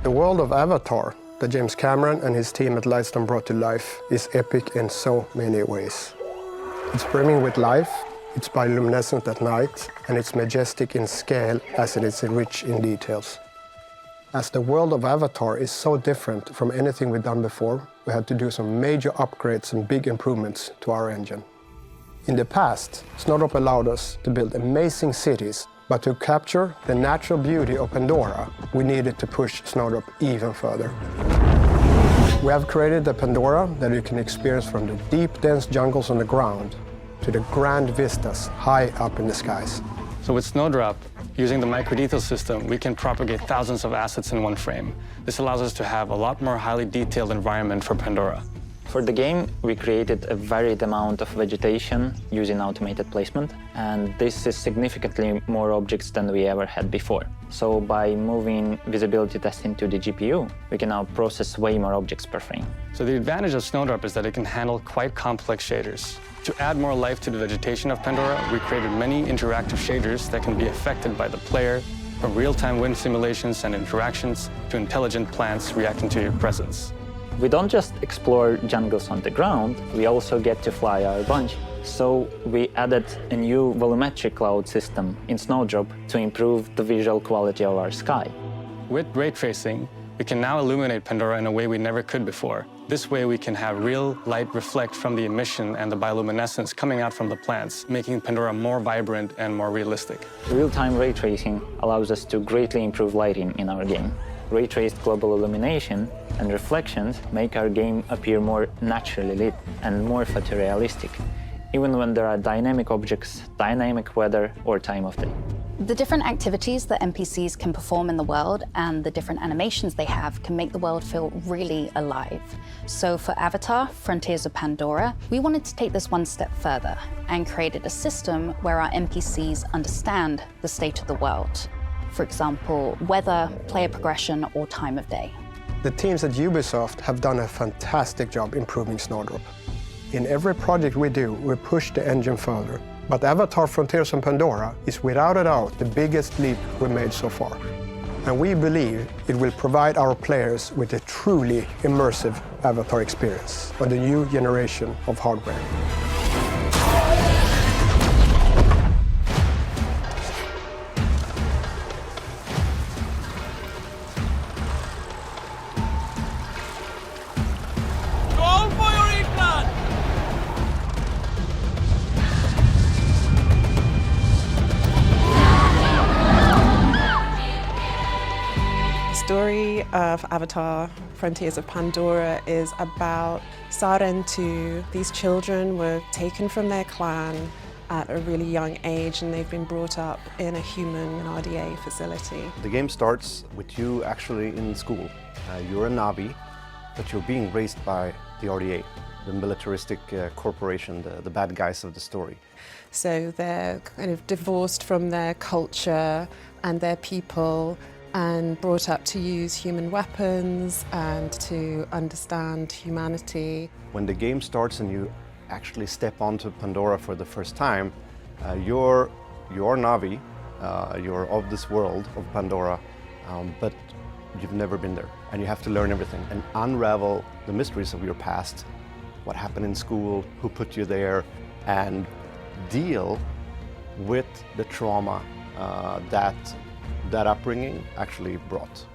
The world of Avatar that James Cameron and his team at Lightstone brought to life is epic in so many ways. It's brimming with life, it's bioluminescent at night, and it's majestic in scale as it is rich in details. As the world of Avatar is so different from anything we've done before, we had to do some major upgrades and big improvements to our engine. In the past, Snowdrop allowed us to build amazing cities, but to capture the natural beauty of Pandora, we needed to push Snowdrop even further. We have created the Pandora that you can experience from the deep, dense jungles on the ground to the grand vistas high up in the skies. So with Snowdrop, using the microdetail system, we can propagate thousands of assets in one frame. This allows us to have a lot more highly detailed environment for Pandora. For the game, we created a varied amount of vegetation using automated placement, and this is significantly more objects than we ever had before. So by moving visibility testing to the GPU, we can now process way more objects per frame. So the advantage of Snowdrop is that it can handle quite complex shaders. To add more life to the vegetation of Pandora, we created many interactive shaders that can be affected by the player, from real-time wind simulations and interactions to intelligent plants reacting to your presence. We don't just explore jungles on the ground, we also get to fly our bunch. So we added a new volumetric cloud system in Snowdrop to improve the visual quality of our sky. With ray tracing, we can now illuminate Pandora in a way we never could before. This way we can have real light reflect from the emission and the bioluminescence coming out from the plants, making Pandora more vibrant and more realistic. Real-time ray tracing allows us to greatly improve lighting in our game. Ray-traced global illumination and reflections make our game appear more naturally lit and more photorealistic, even when there are dynamic objects, dynamic weather, or time of day. The different activities that NPCs can perform in the world and the different animations they have can make the world feel really alive. So for Avatar, Frontiers of Pandora, we wanted to take this one step further and created a system where our NPCs understand the state of the world. For example, weather, player progression, or time of day. The teams at Ubisoft have done a fantastic job improving Snowdrop. In every project we do, we push the engine further. But Avatar, Frontiers, and Pandora is without a doubt the biggest leap we've made so far. And we believe it will provide our players with a truly immersive Avatar experience on the new generation of hardware. The story of Avatar, Frontiers of Pandora is about Sarentu. These children were taken from their clan at a really young age and they've been brought up in a human RDA facility. The game starts with you actually in school. You're a Navi, but you're being raised by the RDA, the militaristic corporation, the bad guys of the story. So they're kind of divorced from their culture and their people and brought up to use human weapons and to understand humanity. When the game starts and you actually step onto Pandora for the first time, you're Navi, you're of this world of Pandora, but you've never been there. And you have to learn everything and unravel the mysteries of your past, what happened in school, who put you there, and deal with the trauma that upbringing actually brought.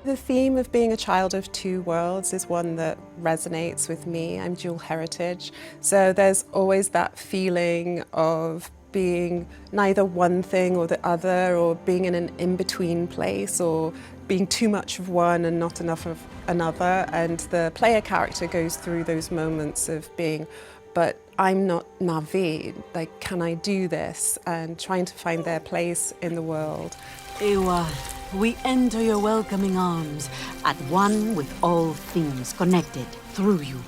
The theme of being a child of two worlds is one that resonates with me. I'm dual heritage, so there's always that feeling of being neither one thing or the other, or being in an in-between place, or being too much of one and not enough of another. And the player character goes through those moments of being, but I'm not Navi, like, can I do this? And trying to find their place in the world. Ewa, we enter your welcoming arms, at one with all things connected through you.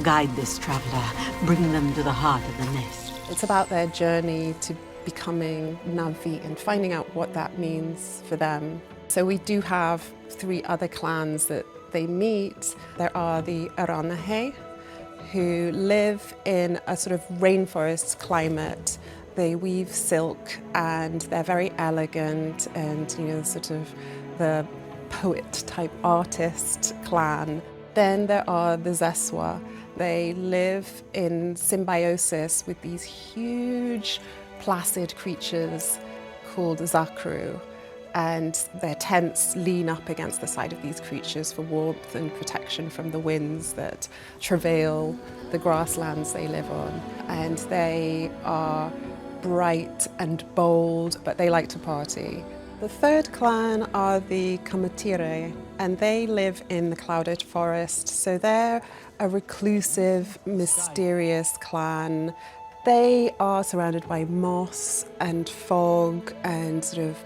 Guide this traveler, bring them to the heart of the nest. It's about their journey to becoming Navi and finding out what that means for them. So we do have 3 other clans that they meet. There are the Aranahe, who live in a sort of rainforest climate. They weave silk and they're very elegant and, sort of the poet-type artist clan. Then there are the Zeswa. They live in symbiosis with these huge, placid creatures called Zakru. And their tents lean up against the side of these creatures for warmth and protection from the winds that travail the grasslands they live on. And they are bright and bold, but they like to party. The third clan are the Kamatire, and they live in the clouded forest. So they're a reclusive, mysterious clan. They are surrounded by moss and fog and sort of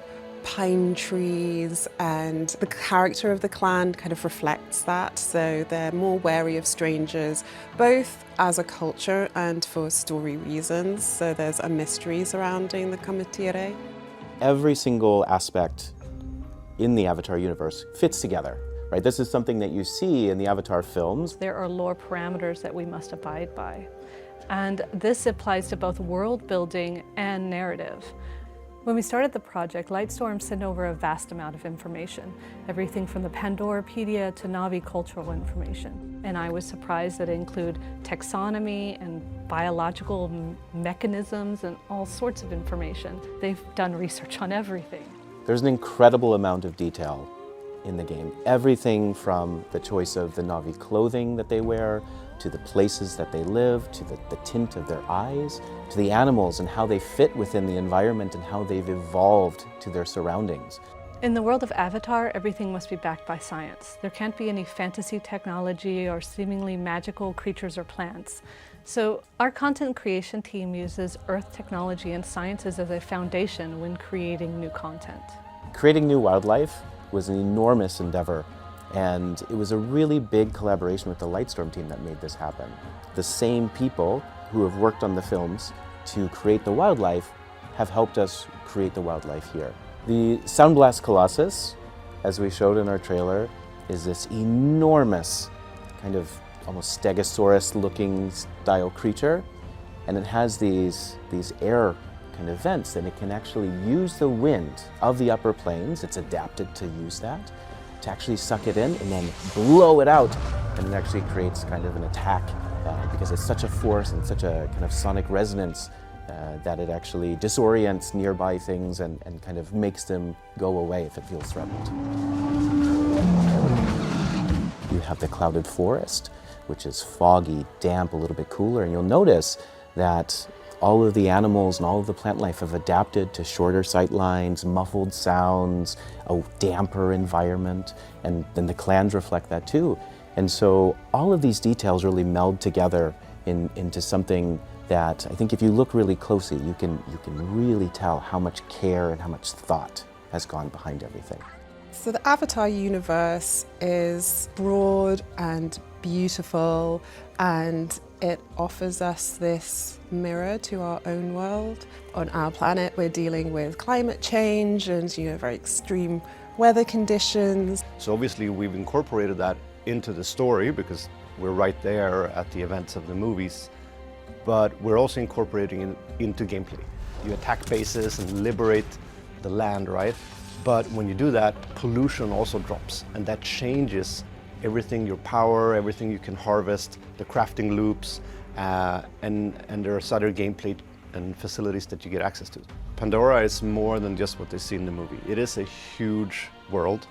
pine trees, and the character of the clan kind of reflects that. So they're more wary of strangers, both as a culture and for story reasons. So there's a mystery surrounding the Kamatire. Every single aspect in the Avatar universe fits together, right? This is something that you see in the Avatar films. There are lore parameters that we must abide by. And this applies to both world building and narrative. When we started the project, Lightstorm sent over a vast amount of information, everything from the Pandorapedia to Na'vi cultural information. And I was surprised that it included taxonomy and biological mechanisms and all sorts of information. They've done research on everything. There's an incredible amount of detail in the game. Everything from the choice of the Na'vi clothing that they wear, to the places that they live, to the tint of their eyes, to the animals and how they fit within the environment and how they've evolved to their surroundings. In the world of Avatar, everything must be backed by science. There can't be any fantasy technology or seemingly magical creatures or plants. So our content creation team uses Earth technology and sciences as a foundation when creating new content. Creating new wildlife was an enormous endeavor, and it was a really big collaboration with the Lightstorm team that made this happen. The same people who have worked on the films to create the wildlife have helped us create the wildlife here. The Soundblast Colossus, as we showed in our trailer, is this enormous kind of almost Stegosaurus-looking style creature, and it has these air kind of vents, and it can actually use the wind of the upper plains. It's adapted to use that, to actually suck it in and then blow it out, and it actually creates kind of an attack because it's such a force and such a kind of sonic resonance that it actually disorients nearby things and kind of makes them go away if it feels threatened. You have the clouded forest, which is foggy, damp, a little bit cooler, and you'll notice that all of the animals and all of the plant life have adapted to shorter sight lines, muffled sounds, a damper environment, and then the clans reflect that too. And so all of these details really meld together into something that I think if you look really closely, you can really tell how much care and how much thought has gone behind everything. So the Avatar universe is broad and beautiful, and it offers us this mirror to our own world. On our planet, we're dealing with climate change and very extreme weather conditions. So obviously we've incorporated that into the story because we're right there at the events of the movies, but we're also incorporating it into gameplay. You attack bases and liberate the land, right? But when you do that, pollution also drops, and that changes everything, your power, everything you can harvest, the crafting loops, and there's other gameplay and facilities that you get access to. Pandora is more than just what they see in the movie. It is a huge world.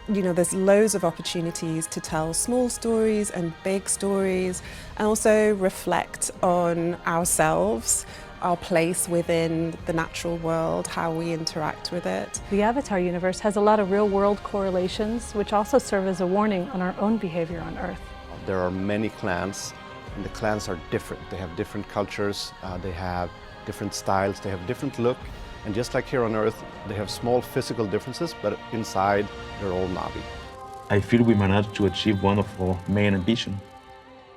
There's loads of opportunities to tell small stories and big stories, and also reflect on ourselves, our place within the natural world, how we interact with it. The Avatar universe has a lot of real-world correlations, which also serve as a warning on our own behavior on Earth. There are many clans, and the clans are different. They have different cultures, they have different styles, they have different look, and just like here on Earth, they have small physical differences, but inside, they're all Na'vi. I feel we managed to achieve one of our main ambitions,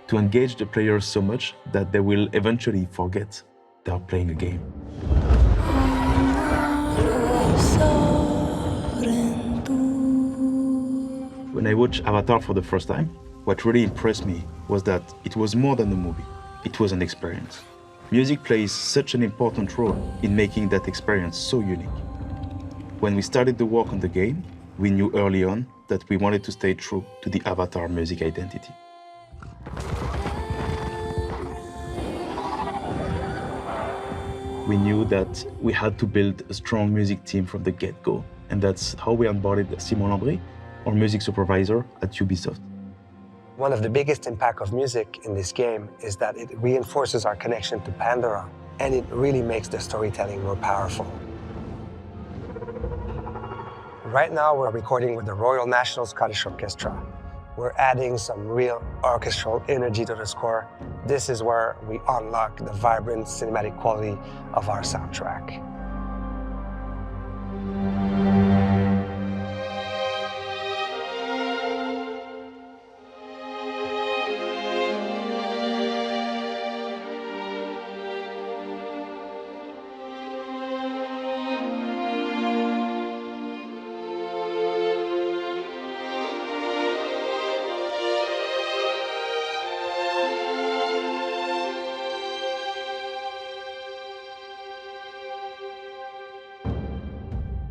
to engage the players so much that they will eventually forget they are playing a game. When I watched Avatar for the first time, what really impressed me was that it was more than a movie. It was an experience. Music plays such an important role in making that experience so unique. When we started the work on the game, we knew early on that we wanted to stay true to the Avatar music identity. We knew that we had to build a strong music team from the get-go, and that's how we onboarded Simon Lambry, our music supervisor at Ubisoft. One of the biggest impact of music in this game is that it reinforces our connection to Pandora, and it really makes the storytelling more powerful. Right now, we're recording with the Royal National Scottish Orchestra. We're adding some real orchestral energy to the score. This is where we unlock the vibrant cinematic quality of our soundtrack.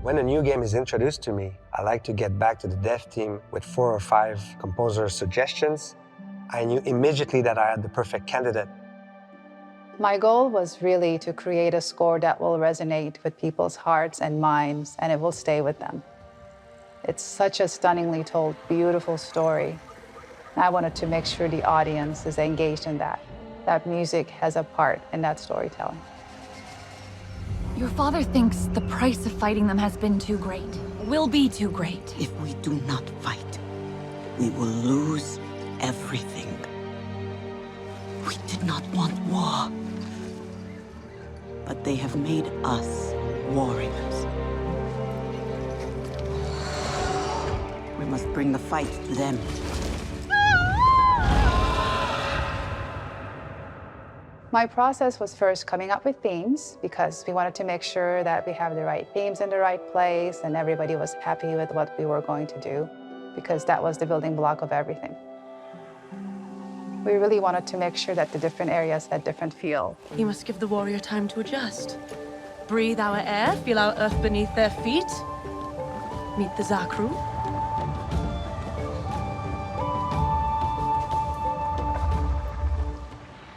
When a new game is introduced to me, I like to get back to the dev team with 4 or 5 composer suggestions. I knew immediately that I had the perfect candidate. My goal was really to create a score that will resonate with people's hearts and minds, and it will stay with them. It's such a stunningly told, beautiful story. I wanted to make sure the audience is engaged in that music has a part in that storytelling. Your father thinks the price of fighting them has been too great. Will be too great. If we do not fight, we will lose everything. We did not want war, but they have made us warriors. We must bring the fight to them. My process was first coming up with themes, because we wanted to make sure that we have the right themes in the right place and everybody was happy with what we were going to do, because that was the building block of everything. We really wanted to make sure that the different areas had different feel. You must give the warrior time to adjust. Breathe our air, feel our earth beneath their feet. Meet the Zakru.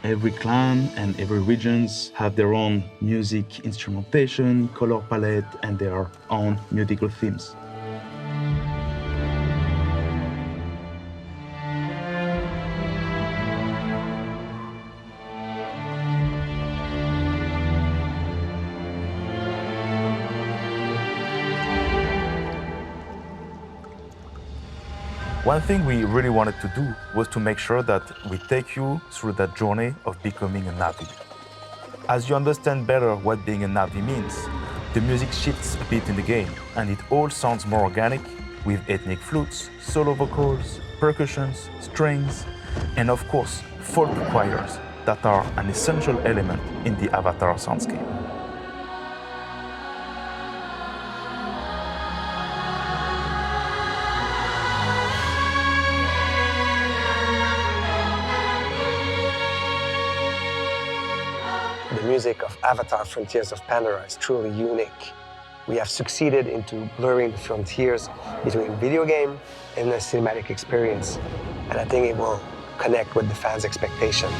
Every clan and every regions have their own music instrumentation, color palette, and their own musical themes. One thing we really wanted to do was to make sure that we take you through that journey of becoming a Na'vi. As you understand better what being a Na'vi means, the music shifts a bit in the game, and it all sounds more organic, with ethnic flutes, solo vocals, percussions, strings, and of course, folk choirs that are an essential element in the Avatar soundscape. The music of Avatar Frontiers of Pandora is truly unique. We have succeeded into blurring the frontiers between video game and a cinematic experience, and I think it will connect with the fans' expectation.